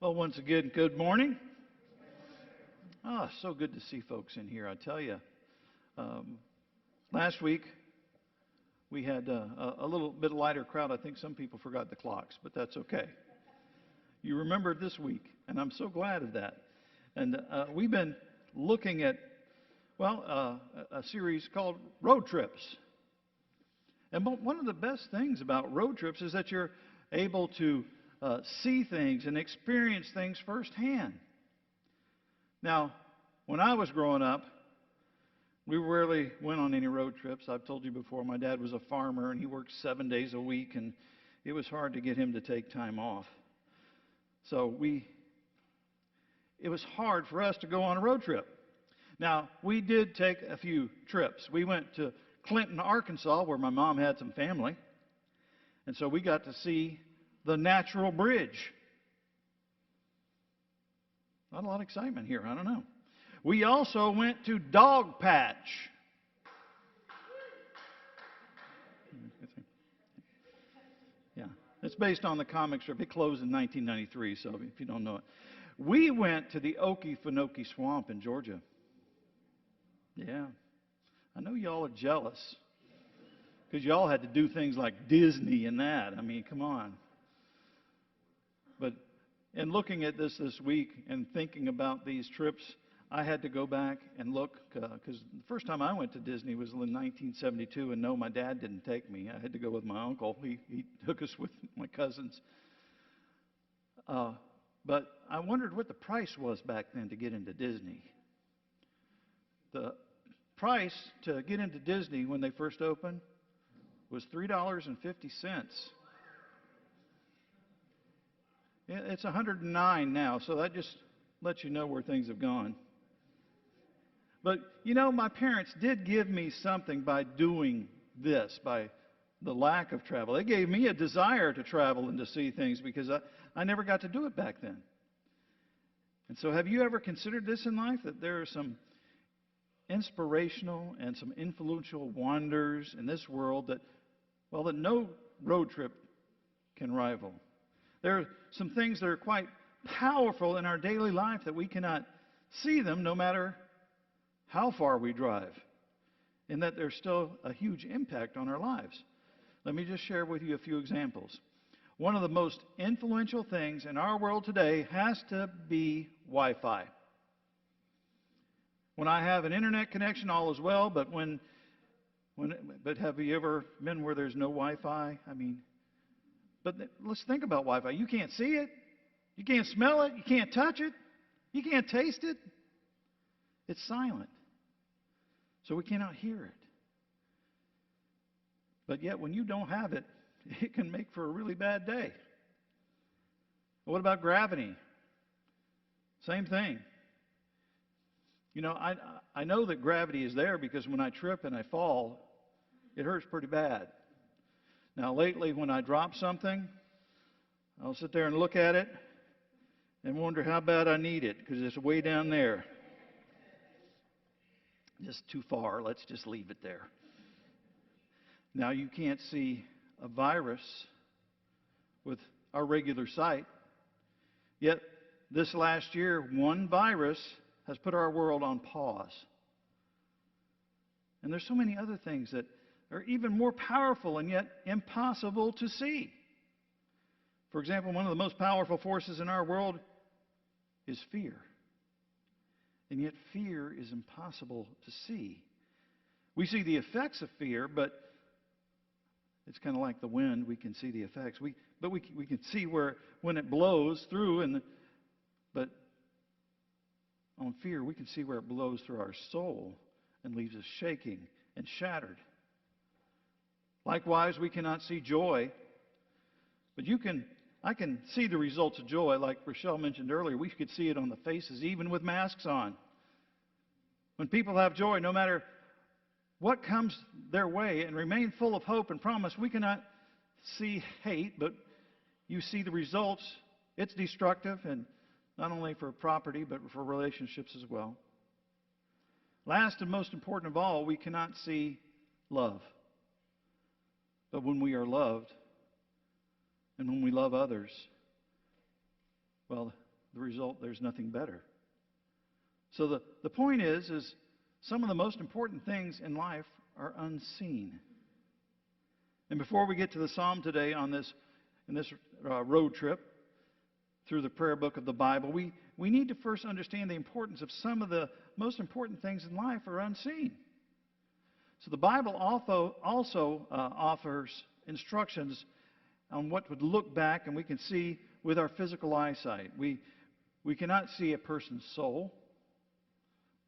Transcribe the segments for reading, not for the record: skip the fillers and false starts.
Well, once again, good morning. So good to see folks in here. I tell you, um, last week we had a little bit lighter crowd. I think some people forgot the clocks, but that's okay. You remembered this week, and I'm so glad of that. And we've been looking at, a series called Road Trips. And one of the best things about road trips is that you're able to see things and experience things firsthand. Now, when I was growing up, we rarely went on any road trips. I've told you before, my dad was a farmer and he worked 7 days a week, and it was hard to get him to take time off. So it was hard for us to go on a road trip. Now, we did take a few trips. We went to Clinton, Arkansas, where my mom had some family. And so we got to see the Natural Bridge. Not a lot of excitement here, I don't know. We also went to Dog Patch. Yeah, it's based on the comic strip. It closed in 1993, so if you don't know it. We went to the Okefenokee Swamp in Georgia. Yeah. I know y'all are jealous because y'all had to do things like Disney and that. I mean, come on. But in looking at this week and thinking about these trips, I had to go back and look because the first time I went to Disney was in 1972, and no, my dad didn't take me. I had to go with my uncle. He took us with my cousins. But I wondered what the price was back then to get into Disney. The price to get into Disney when they first opened was $3.50. It's $109 now, so that just lets you know where things have gone. But, you know, my parents did give me something by doing this, by the lack of travel. They gave me a desire to travel and to see things because I never got to do it back then. And so have you ever considered this in life, that there are some inspirational and some influential wonders in this world that no road trip can rival? There are some things that are quite powerful in our daily life that we cannot see them no matter how far we drive, and that there's still a huge impact on our lives. Let me just share with you a few examples. One of the most influential things in our world today has to be Wi-Fi. When I have an internet connection, all is well, but but have you ever been where there's no Wi-Fi? But let's think about Wi-Fi. You can't see it, you can't smell it, you can't touch it, you can't taste it. It's silent, so we cannot hear it. But yet, when you don't have it, it can make for a really bad day. What about gravity? Same thing. You know, I know that gravity is there because when I trip and I fall, it hurts pretty bad. Now, lately, when I drop something, I'll sit there and look at it and wonder how bad I need it because it's way down there. Just too far. Let's just leave it there. Now, you can't see a virus with our regular sight. Yet, this last year, one virus has put our world on pause. And there's so many other things that are even more powerful and yet impossible to see. For example, one of the most powerful forces in our world is fear. And yet fear is impossible to see. We see the effects of fear, but it's kind of like the wind. We can see the effects. We can see when it blows through, but on fear, we can see where it blows through our soul and leaves us shaking and shattered. Likewise, we cannot see joy, but I can see the results of joy, like Rochelle mentioned earlier. We could see it on the faces, even with masks on. When people have joy, no matter what comes their way, and remain full of hope and promise, we cannot see hate, but you see the results. It's destructive, and not only for property, but for relationships as well. Last and most important of all, we cannot see love. But when we are loved, and when we love others, well, the result, there's nothing better. So the point is some of the most important things in life are unseen. And before we get to the psalm today in this road trip through the prayer book of the Bible, we need to first understand the importance of some of the most important things in life are unseen. So the Bible also offers instructions on what would look back and we can see with our physical eyesight. We cannot see a person's soul,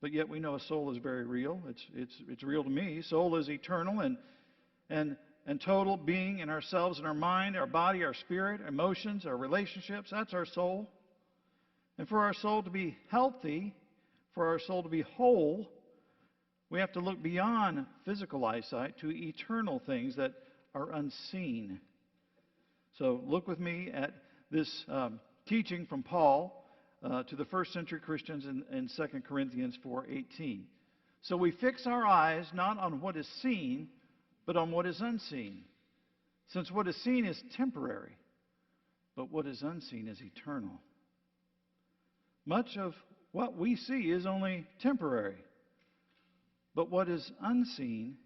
but yet we know a soul is very real. It's real to me. Soul is eternal and total being in ourselves and our mind, our body, our spirit, emotions, our relationships. That's our soul. And for our soul to be healthy, for our soul to be whole, we have to look beyond physical eyesight to eternal things that are unseen. So look with me at this teaching from Paul to the first century Christians in 2 Corinthians 4:18. So we fix our eyes not on what is seen, but on what is unseen. Since what is seen is temporary, but what is unseen is eternal. Much of what we see is only temporary, but what is unseen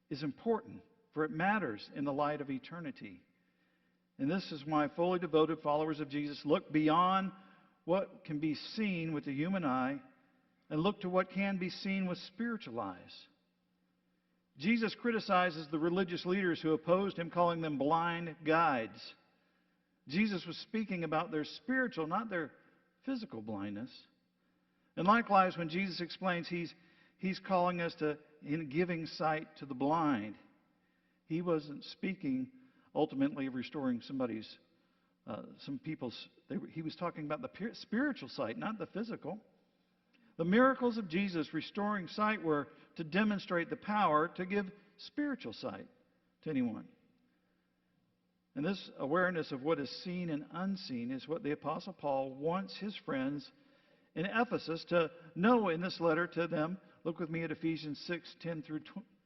is important, for it matters in the light of eternity. And this is why fully devoted followers of Jesus look beyond what can be seen with the human eye and look to what can be seen with spiritual eyes. Jesus criticizes the religious leaders who opposed him, calling them blind guides. Jesus was speaking about their spiritual, not their physical blindness. And likewise, when Jesus explains he's calling us to in giving sight to the blind, he wasn't speaking ultimately of restoring some people's. He was talking about the spiritual sight, not the physical. The miracles of Jesus restoring sight were to demonstrate the power to give spiritual sight to anyone. And this awareness of what is seen and unseen is what the Apostle Paul wants his friends in Ephesus to know in this letter to them. Look with me at Ephesians 6:10 through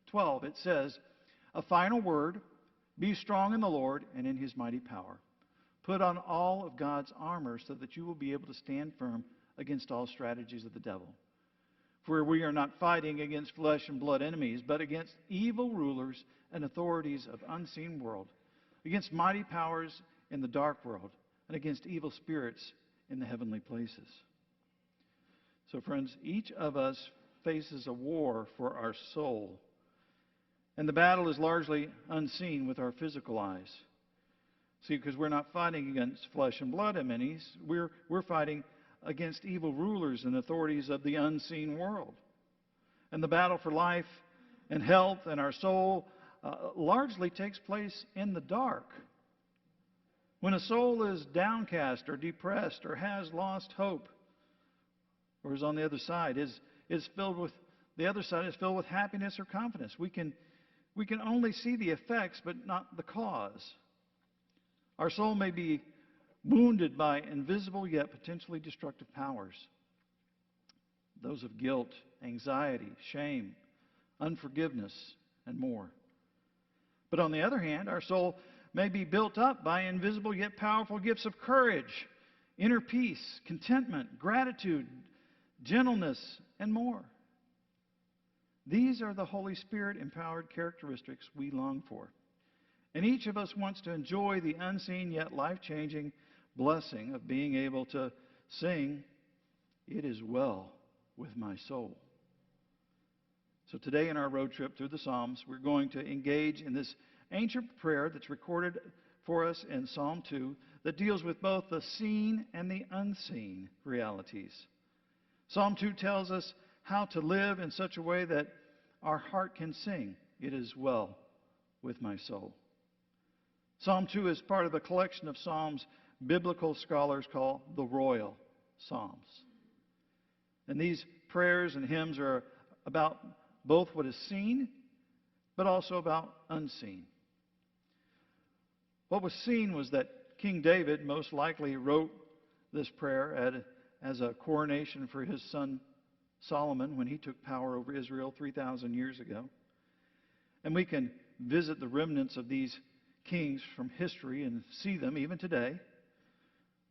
12. It says, "A final word, be strong in the Lord and in his mighty power. Put on all of God's armor so that you will be able to stand firm against all strategies of the devil. For we are not fighting against flesh and blood enemies, but against evil rulers and authorities of unseen world, against mighty powers in the dark world, and against evil spirits in the heavenly places." So friends, each of us faces a war for our soul. And the battle is largely unseen with our physical eyes. See, because we're not fighting against flesh and blood enemies, we're fighting against evil rulers and authorities of the unseen world. And the battle for life and health and our soul largely takes place in the dark. When a soul is downcast or depressed or has lost hope, or is on the other side, is filled with happiness or confidence. We can only see the effects, but not the cause. Our soul may be wounded by invisible yet potentially destructive powers. Those of guilt, anxiety, shame, unforgiveness, and more. But on the other hand, our soul may be built up by invisible yet powerful gifts of courage, inner peace, contentment, gratitude, gentleness, and more. These are the Holy Spirit-empowered characteristics we long for. And each of us wants to enjoy the unseen yet life-changing blessing of being able to sing, "It is well with my soul." So today in our road trip through the Psalms, we're going to engage in this ancient prayer that's recorded for us in Psalm 2 that deals with both the seen and the unseen realities. Psalm 2 tells us how to live in such a way that our heart can sing, "It is well with my soul." Psalm 2 is part of a collection of psalms biblical scholars call the Royal Psalms. And these prayers and hymns are about both what is seen, but also about unseen. What was seen was that King David most likely wrote this prayer as a coronation for his son Solomon when he took power over Israel 3,000 years ago. And we can visit the remnants of these kings from history and see them even today.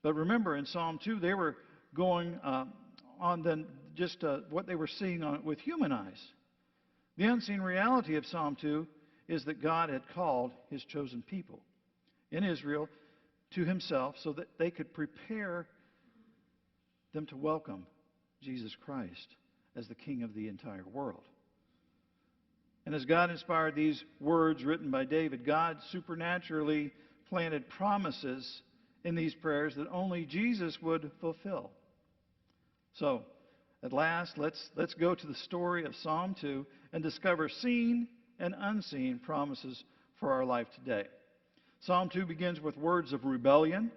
But remember, in Psalm 2, they were going on then just what they were seeing with human eyes. The unseen reality of Psalm 2 is that God had called his chosen people in Israel to himself so that they could prepare them to welcome Jesus Christ as the King of the entire world. And as God inspired these words written by David, God supernaturally planted promises in these prayers that only Jesus would fulfill. So, at last, let's go to the story of Psalm 2 and discover seen and unseen promises for our life today. Psalm 2 begins with words of rebellion.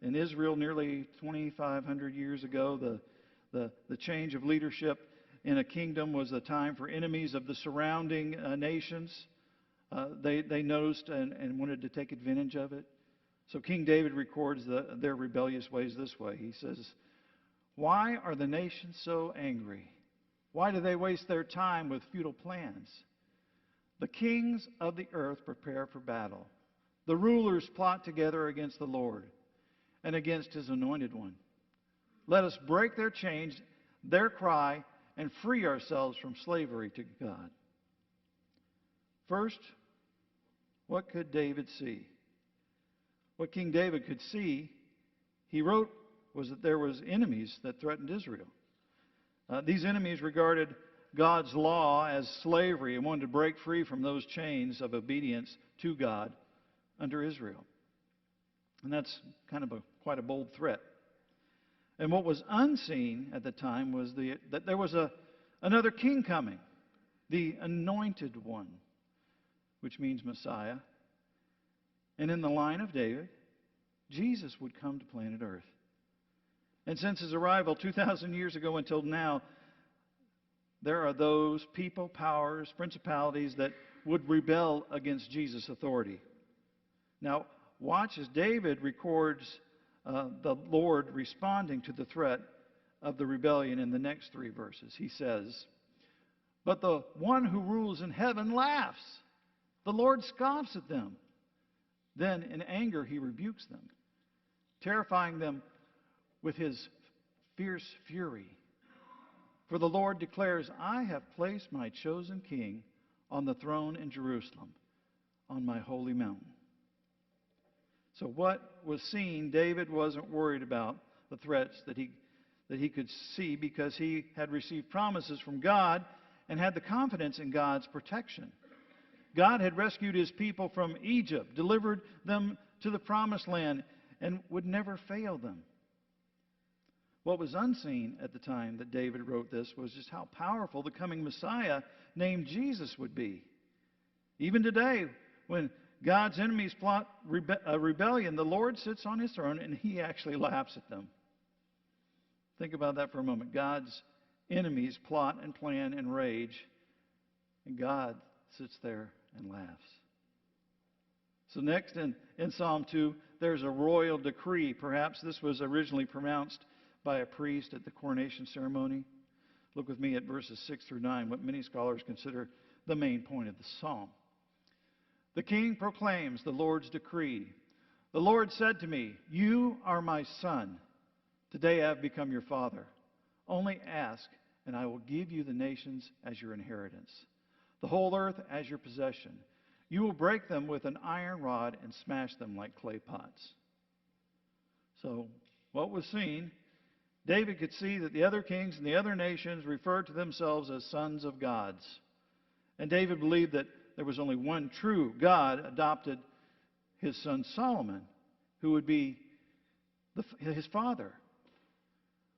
In Israel, nearly 2,500 years ago, the change of leadership in a kingdom was a time for enemies of the surrounding nations. They noticed and wanted to take advantage of it. So King David records their rebellious ways this way. He says, "Why are the nations so angry? Why do they waste their time with futile plans? The kings of the earth prepare for battle. The rulers plot together against the Lord and against his anointed one. Let us break their chains, their cry, and free ourselves from slavery to God." First, what could David see? What King David could see, he wrote, was that there was enemies that threatened Israel. These enemies regarded God's law as slavery and wanted to break free from those chains of obedience to God under Israel. And that's kind of quite a bold threat. And what was unseen at the time was that there was another king coming, the anointed one, which means Messiah. And in the line of David, Jesus would come to planet Earth. And since his arrival 2,000 years ago until now, there are those people, powers, principalities that would rebel against Jesus' authority. Now, watch as David records the Lord responding to the threat of the rebellion in the next 3 verses. He says, "But the one who rules in heaven laughs. The Lord scoffs at them. Then in anger he rebukes them, terrifying them with his fierce fury. For the Lord declares, I have placed my chosen king on the throne in Jerusalem, on my holy mountain." So what was seen, David wasn't worried about the threats that he could see because he had received promises from God and had the confidence in God's protection. God had rescued his people from Egypt, delivered them to the promised land, and would never fail them. What was unseen at the time that David wrote this was just how powerful the coming Messiah named Jesus would be. Even today, when God's enemies plot rebellion, the Lord sits on his throne and he actually laughs at them. Think about that for a moment. God's enemies plot and plan and rage, and God sits there and laughs. So next in Psalm 2, there's a royal decree. Perhaps this was originally pronounced by a priest at the coronation ceremony. Look with me at verses 6 through 9, what many scholars consider the main point of the psalm. "The king proclaims the Lord's decree. The Lord said to me, 'You are my son. Today I have become your father. Only ask, and I will give you the nations as your inheritance, the whole earth as your possession. You will break them with an iron rod and smash them like clay pots.'" So, what was seen, David could see that the other kings and the other nations referred to themselves as sons of gods. And David believed that there was only one true God, adopted his son Solomon, who would be his father.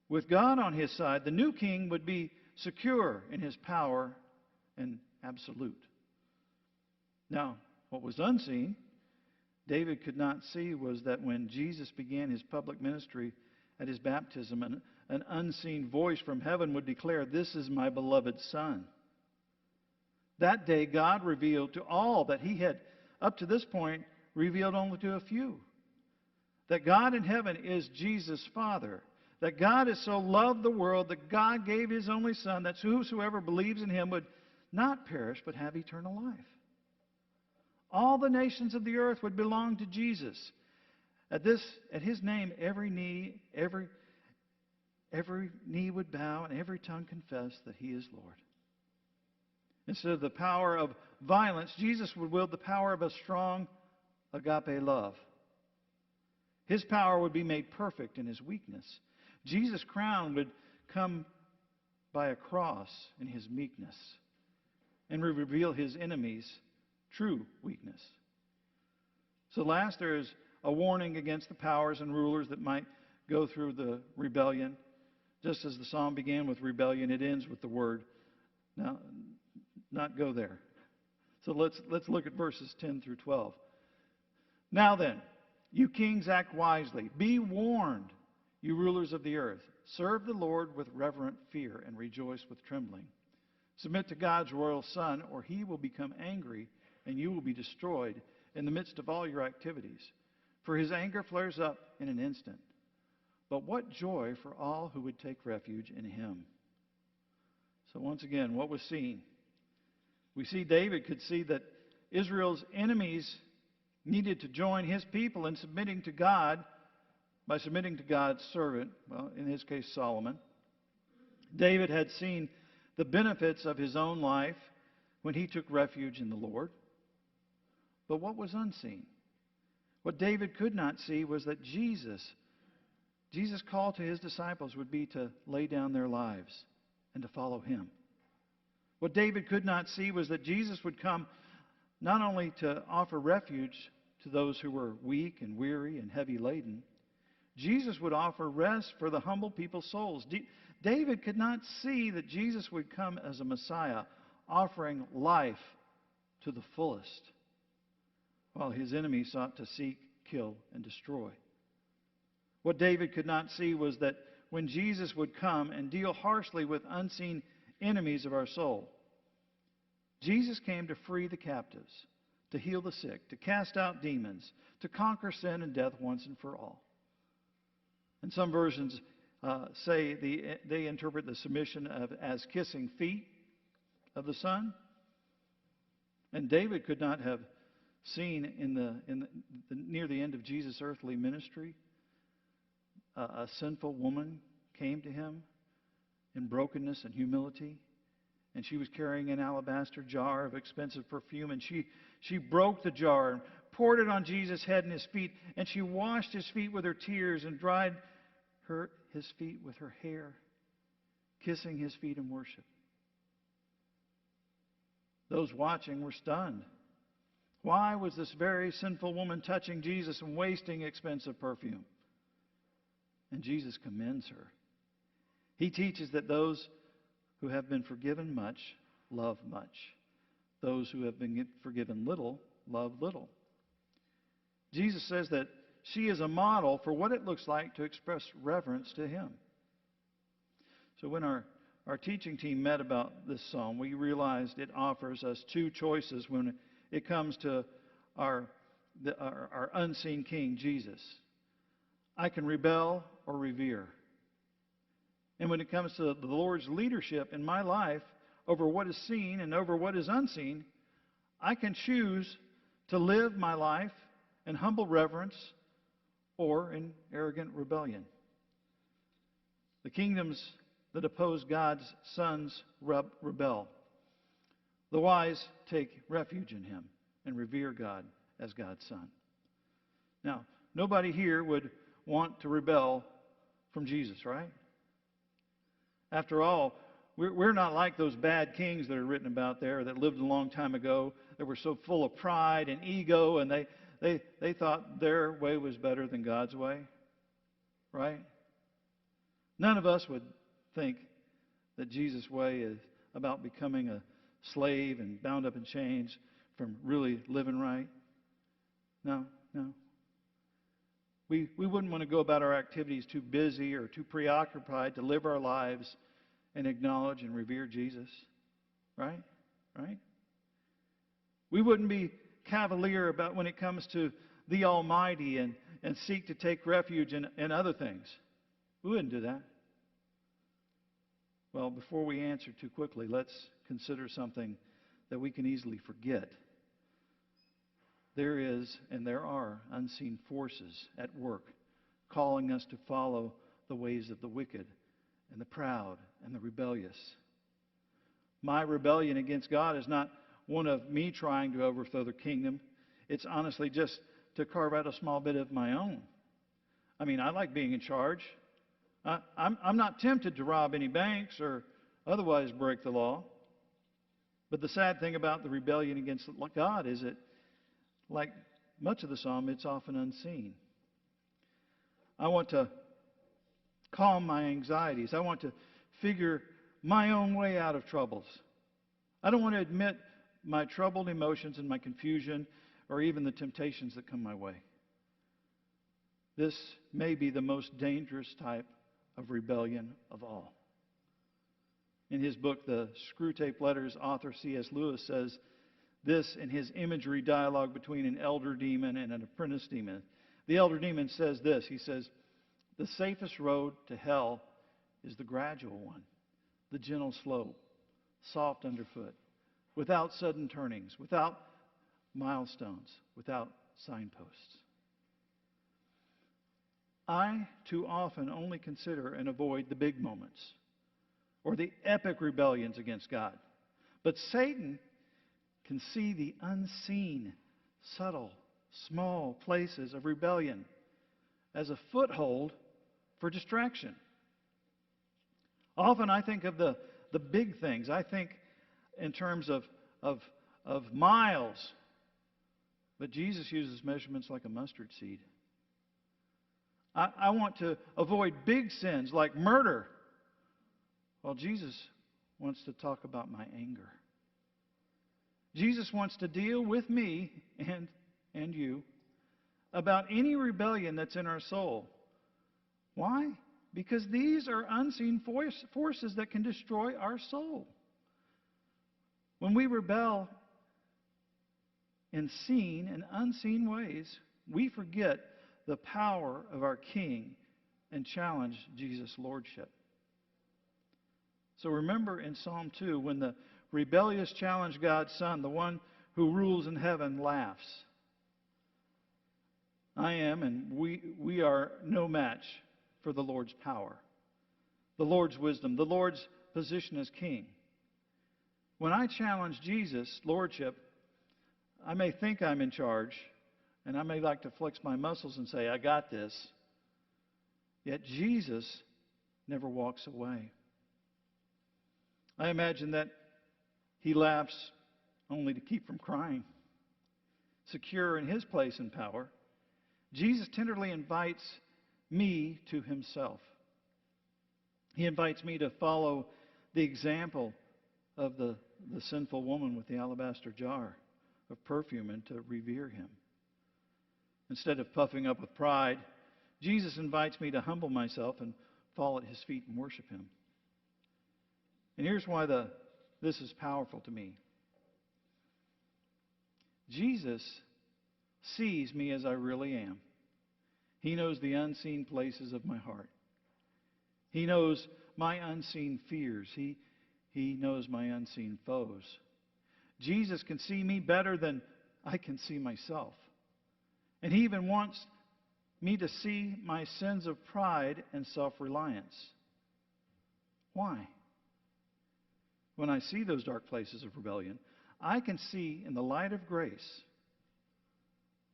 With God on his side, the new king would be secure in his power and absolute. Now, what was unseen, David could not see, was that when Jesus began his public ministry at his baptism, an unseen voice from heaven would declare, "This is my beloved Son." That day, God revealed to all that he had, up to this point, revealed only to a few. That God in heaven is Jesus' Father. That God has so loved the world that God gave his only Son, that whosoever believes in him would not perish but have eternal life. All the nations of the earth would belong to Jesus. At his name, every knee would bow and every tongue confess that he is Lord. Instead of the power of violence, Jesus would wield the power of a strong agape love. His power would be made perfect in his weakness. Jesus' crown would come by a cross in his meekness and would reveal his enemies' true weakness. So last, there is a warning against the powers and rulers that might go through the rebellion. Just as the psalm began with rebellion, it ends with the word. Now, not go there. So let's look at verses 10 through 12. Now then, you kings, act wisely. Be warned, you rulers of the earth. Serve the Lord with reverent fear and rejoice with trembling. Submit to God's royal Son, or he will become angry and you will be destroyed in the midst of all your activities. For his anger flares up in an instant. But what joy for all who would take refuge in him. So once again, what was seen? We see David could see that Israel's enemies needed to join his people in submitting to God by submitting to God's servant, well, in his case, Solomon. David had seen the benefits of his own life when he took refuge in the Lord. But what was unseen? What David could not see was that Jesus' call to his disciples would be to lay down their lives and to follow him. What David could not see was that Jesus would come not only to offer refuge to those who were weak and weary and heavy laden, Jesus would offer rest for the humble people's souls. David could not see that Jesus would come as a Messiah, offering life to the fullest, while his enemies sought to seek, kill, and destroy. What David could not see was that when Jesus would come and deal harshly with unseen enemies of our soul, Jesus came to free the captives, to heal the sick, to cast out demons, to conquer sin and death once and for all. And some versions say they interpret the submission as kissing feet of the Son. And David could not have seen near the end of Jesus' earthly ministry, a sinful woman came to him in brokenness and humility, and she was carrying an alabaster jar of expensive perfume, and she broke the jar and poured it on Jesus' head and his feet, and she washed his feet with her tears and dried his feet with her hair, kissing his feet in worship. Those watching were stunned. Why was this very sinful woman touching Jesus and wasting expensive perfume? And Jesus commends her. He teaches that those who have been forgiven much love much. Those who have been forgiven little love little. Jesus says that she is a model for what it looks like to express reverence to him. So when our teaching team met about this psalm, we realized it offers us two choices when it comes to our unseen King, Jesus. I can rebel or revere. And when it comes to the Lord's leadership in my life over what is seen and over what is unseen, I can choose to live my life in humble reverence or in arrogant rebellion. The kingdoms that oppose God's sons rebel. The wise take refuge in him and revere God as God's Son. Now, nobody here would want to rebel from Jesus, right? After all, we're not like those bad kings that are written about there that lived a long time ago that were so full of pride and ego, and they thought their way was better than God's way, right? None of us would think that Jesus' way is about becoming a slave and bound up in chains from really living right. No. We wouldn't want to go about our activities too busy or too preoccupied to live our lives and acknowledge and revere Jesus. Right? We wouldn't be cavalier about when it comes to the Almighty and seek to take refuge in other things. We wouldn't do that. Well, before we answer too quickly, let's consider something that we can easily forget. there is and there are unseen forces at work calling us to follow the ways of the wicked and the proud and the rebellious. My rebellion against God is not one of me trying to overthrow the kingdom. It's honestly just to carve out a small bit of my own. I mean, I like being in charge. I'm not tempted to rob any banks or otherwise break the law. But the sad thing about the rebellion against God is that, like much of the psalm, it's often unseen. I want to calm my anxieties. I want to figure my own way out of troubles. I don't want to admit my troubled emotions and my confusion or even the temptations that come my way. This may be the most dangerous type of rebellion of all. In his book, The Screwtape Letters, author C.S. Lewis says this in his imagery dialogue between an elder demon and an apprentice demon. The elder demon says this. He says, "The safest road to hell is the gradual one, the gentle slope, soft underfoot, without sudden turnings, without milestones, without signposts." I too often only consider and avoid the big moments or the epic rebellions against God. But Satan can see the unseen, subtle, small places of rebellion as a foothold for distraction. Often I think of the big things. I think in terms of miles. But Jesus uses measurements like a mustard seed. I want to avoid big sins like murder. Well, Jesus wants to talk about my anger. Jesus wants to deal with me and you about any rebellion that's in our soul. Why? Because these are unseen forces that can destroy our soul. When we rebel in seen and unseen ways, we forget the power of our King and challenge Jesus' lordship. So remember in Psalm 2, when the rebellious challenge God's Son, the one who rules in heaven, laughs. I am, and we are no match for the Lord's power, the Lord's wisdom, the Lord's position as King. When I challenge Jesus' lordship, I may think I'm in charge, and I may like to flex my muscles and say, I got this. Yet Jesus never walks away. I imagine that he laughs only to keep from crying. Secure in his place and power, Jesus tenderly invites me to himself. He invites me to follow the example of the sinful woman with the alabaster jar of perfume and to revere him. Instead of puffing up with pride, Jesus invites me to humble myself and fall at his feet and worship him. And here's why this is powerful to me. Jesus sees me as I really am. He knows the unseen places of my heart. He knows my unseen fears. He knows my unseen foes. Jesus can see me better than I can see myself. And he even wants me to see my sins of pride and self-reliance. Why? When I see those dark places of rebellion, I can see in the light of grace.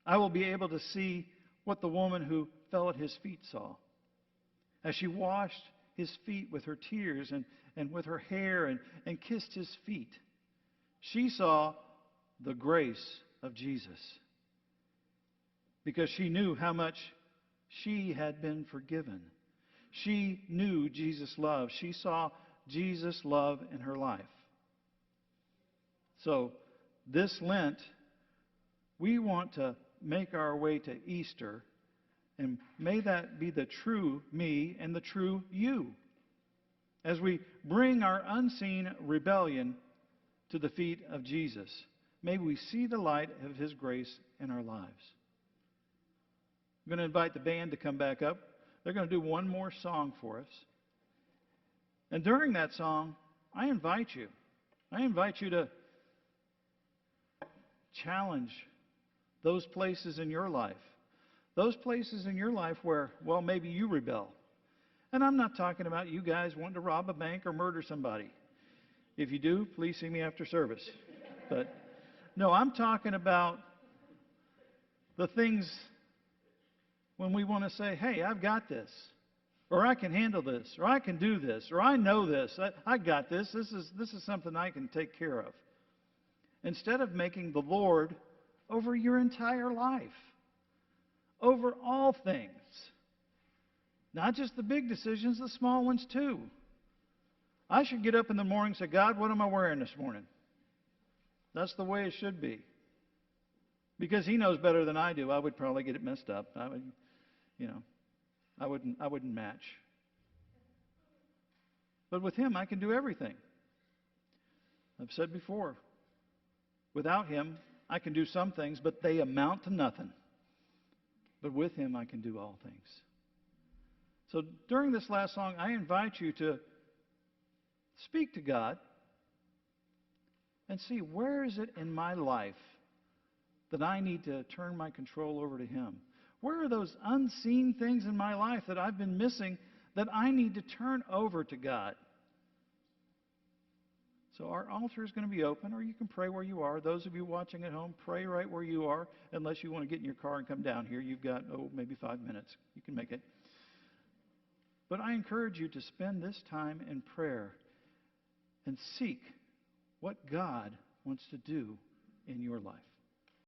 I will be able to see what the woman who fell at his feet saw. As she washed his feet with her tears and with her hair and kissed his feet, she saw the grace of Jesus. Because she knew how much she had been forgiven. She knew Jesus' love. She saw Jesus' love in her life. So, this Lent, we want to make our way to Easter, and may that be the true me and the true you, as we bring our unseen rebellion to the feet of Jesus. May we see the light of his grace in our lives. I'm going to invite the band to come back up. They're going to do one more song for us. And during that song, I invite you to challenge those places in your life. Those places in your life where, well, maybe you rebel. And I'm not talking about you guys wanting to rob a bank or murder somebody. If you do, please see me after service. But no, I'm talking about the things when we want to say, hey, I've got this, or I can handle this, or I can do this, or I know this, I got this. This is something I can take care of. Instead of making the Lord over your entire life, over all things. Not just the big decisions, the small ones too. I should get up in the morning and say, God, what am I wearing this morning? That's the way it should be. Because He knows better than I do. I would probably get it messed up. I wouldn't match. But with Him, I can do everything. I've said before, without Him, I can do some things, but they amount to nothing. But with Him, I can do all things. So during this last song, I invite you to speak to God and see, where is it in my life that I need to turn my control over to Him? Where are those unseen things in my life that I've been missing that I need to turn over to God? So our altar is going to be open, or you can pray where you are. Those of you watching at home, pray right where you are, unless you want to get in your car and come down here. You've got, maybe 5 minutes. You can make it. But I encourage you to spend this time in prayer and seek what God wants to do in your life.